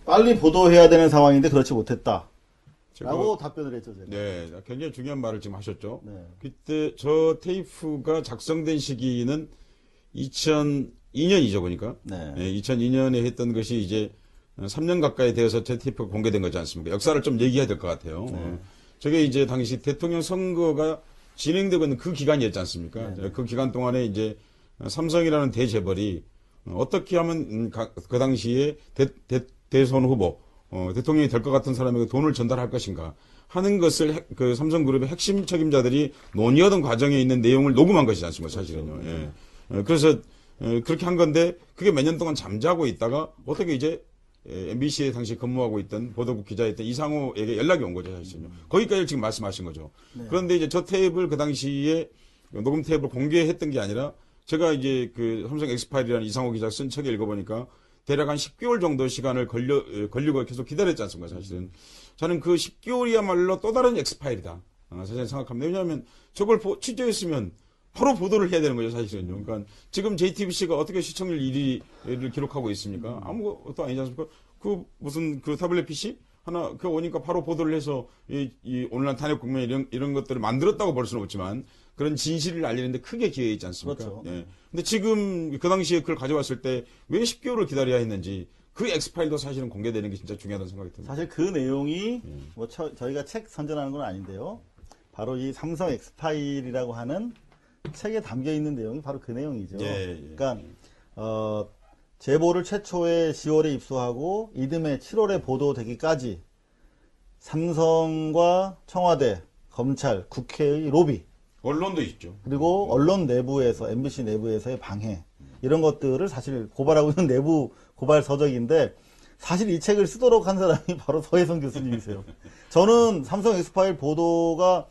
빨리 보도해야 되는 상황인데 그렇지 못했다. 라고 답변을 했죠, 제가. 네, 굉장히 중요한 말을 지금 하셨죠. 네. 그때 저 테이프가 작성된 시기는 2002년이죠, 보니까. 네. 2002년에 했던 것이 이제 3년 가까이 되어서 제 테이프가 공개된 거지 않습니까? 역사를 좀 얘기해야 될 것 같아요. 저게 이제 당시 대통령 선거가 진행되고 있는 그 기간이었지 않습니까? 네. 그 기간 동안에 이제 삼성이라는 대재벌이 어떻게 하면 그 당시에 대선 후보, 대통령이 될 것 같은 사람에게 돈을 전달할 것인가 하는 것을 그 삼성그룹의 핵심 책임자들이 논의하던 과정에 있는 내용을 녹음한 것이지 않습니까, 사실은요. 그렇죠. 예. 그래서 그렇게 한 건데 그게 몇 년 동안 잠자고 있다가 어떻게 이제 MBC에 당시 근무하고 있던 보도국 기자였던 이상호에게 연락이 온 거죠, 사실은요. 거기까지 지금 말씀하신 거죠. 네. 그런데 이제 저 테이프를 그 당시에 녹음 테이프를 공개했던 게 아니라 제가 이제 그 삼성 엑스파일이라는 이상호 기자 쓴 책을 읽어보니까 대략 한 10개월 정도 시간을 걸리고 계속 기다렸지 않습니까, 사실은. 저는 그 10개월이야말로 또 다른 엑스파일이다. 사실 생각합니다. 왜냐하면 저걸 취재했으면 바로 보도를 해야 되는 거죠, 사실은요. 그러니까 지금 JTBC가 어떻게 시청률 1위를 기록하고 있습니까? 아무것도 아니지 않습니까? 그 무슨 그 타블렛 PC? 하나, 그거 오니까 바로 보도를 해서 이 온라인 탄핵 국면 이런 것들을 만들었다고 볼 수는 없지만 그런 진실을 알리는데 크게 기여해 있지 않습니까? 그렇죠. 예. 근데 지금 그 당시에 그걸 가져왔을 때 왜 10개월을 기다려야 했는지 그 엑스파일도 사실은 공개되는 게 진짜 중요하다는 생각이 듭니다. 사실 그 내용이 뭐 저희가 책 선전하는 건 아닌데요. 바로 이 삼성 엑스파일이라고 하는 책에 담겨 있는 내용이 바로 그 내용이죠. 그러니까 제보를 최초에 10월에 입수하고 이듬해 7월에 보도되기까지 삼성과 청와대, 검찰, 국회의 로비, 언론도 있죠. 그리고 언론 내부에서, MBC 내부에서의 방해, 이런 것들을 사실 고발하고 있는 내부 고발 서적인데, 사실 이 책을 쓰도록 한 사람이 바로 서혜성 교수님이세요. 저는 삼성 엑스파일 보도가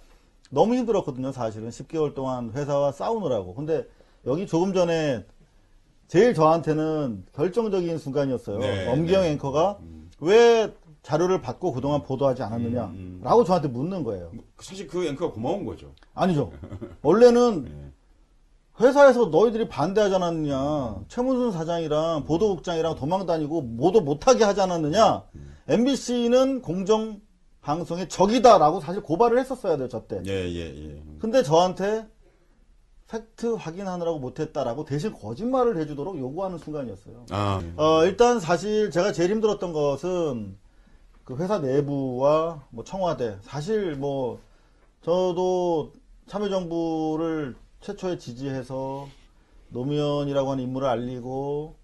너무 힘들었거든요, 사실은. 10개월 동안 회사와 싸우느라고. 근데 여기 조금 전에 제일 저한테는 결정적인 순간이었어요. 네, 엄기영 네. 앵커가 왜 자료를 받고 그동안 보도하지 않았느냐 라고 저한테 묻는 거예요. 사실 그 앵커가 고마운 거죠. 아니죠. 원래는 회사에서 너희들이 반대하지 않았느냐, 최문순 사장이랑 보도국장이랑 도망다니고 보도 못하게 하지 않았느냐, MBC는 공정방송의 적이다라고 사실 고발을 했었어야 돼요, 저 때. 예. 근데 저한테 팩트 확인하느라고 못했다라고 대신 거짓말을 해주도록 요구하는 순간이었어요. 일단 사실 제가 제일 힘들었던 것은 그 회사 내부와 뭐 청와대, 사실 뭐 저도 참여정부를 최초에 지지해서 노무현이라고 하는 인물을 알리고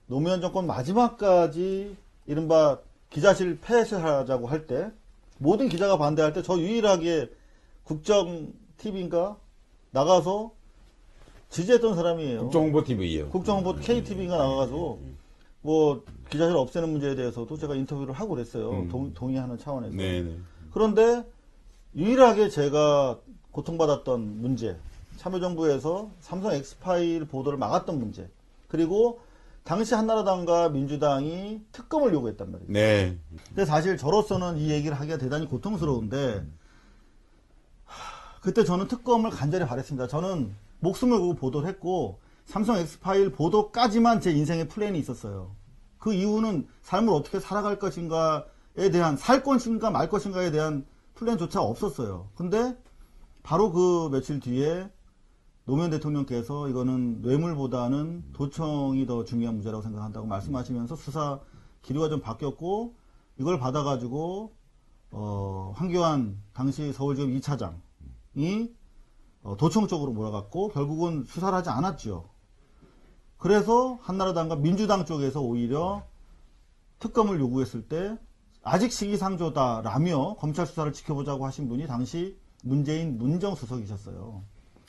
노무현 정권 마지막까지 이른바 기자실 폐쇄하자고 할 때 모든 기자가 반대할 때 저 유일하게 국정TV인가 나가서 지지했던 사람이에요. 국정홍보TV요. 국정홍보 KTV인가 나가가지고 뭐 기자실 없애는 문제에 대해서도 제가 인터뷰를 하고 그랬어요. 동의하는 차원에서. 네네. 그런데 유일하게 제가 고통받았던 문제, 참여정부에서 삼성 엑스파일 보도를 막았던 문제, 그리고 당시 한나라당과 민주당이 특검을 요구했단 말이에요. 네. 근데 사실 저로서는 이 얘기를 하기가 대단히 고통스러운데 그때 저는 특검을 간절히 바랬습니다. 저는 목숨을 걸고 보도를 했고 삼성 엑스파일 보도까지만 제 인생의 플랜이 있었어요. 그 이후는 삶을 어떻게 살아갈 것인가에 대한, 살 것인가 말 것인가에 대한 플랜조차 없었어요. 근데 바로 그 며칠 뒤에 노무현 대통령께서 이거는 뇌물보다는 도청이 더 중요한 문제라고 생각한다고 말씀하시면서 수사 기류가 좀 바뀌었고, 이걸 받아가지고 황교안 당시 서울지검 2차장이 도청 쪽으로 몰아갔고 결국은 수사를 하지 않았죠. 그래서 한나라당과 민주당 쪽에서 오히려 특검을 요구했을 때 아직 시기상조다라며 검찰 수사를 지켜보자고 하신 분이 당시 문재인 문정수석이셨어요.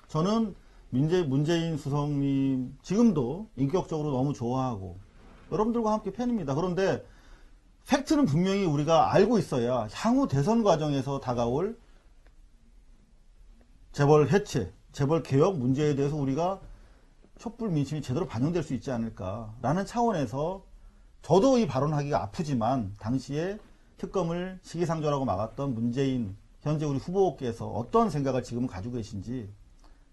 저는 문재인 수석님 지금도 인격적으로 너무 좋아하고 여러분들과 함께 팬입니다. 그런데 팩트는 분명히 우리가 알고 있어야 향후 대선 과정에서 다가올 재벌 해체, 재벌 개혁 문제에 대해서 우리가 촛불 민심이 제대로 반영될 수 있지 않을까라는 차원에서 저도 이 발언하기가 아프지만 당시에 특검을 시기상조라고 막았던 문재인 현재 우리 후보께서 어떤 생각을 지금 가지고 계신지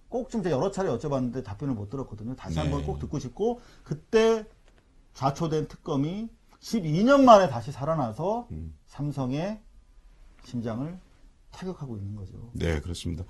꼭 좀 제가 여러 차례 여쭤봤는데 답변을 못 들었거든요. 다시 한번 꼭 듣고 싶고, 그때 좌초된 특검이 12년 만에 다시 살아나서 삼성의 심장을 타격하고 있는 거죠. 네, 그렇습니다.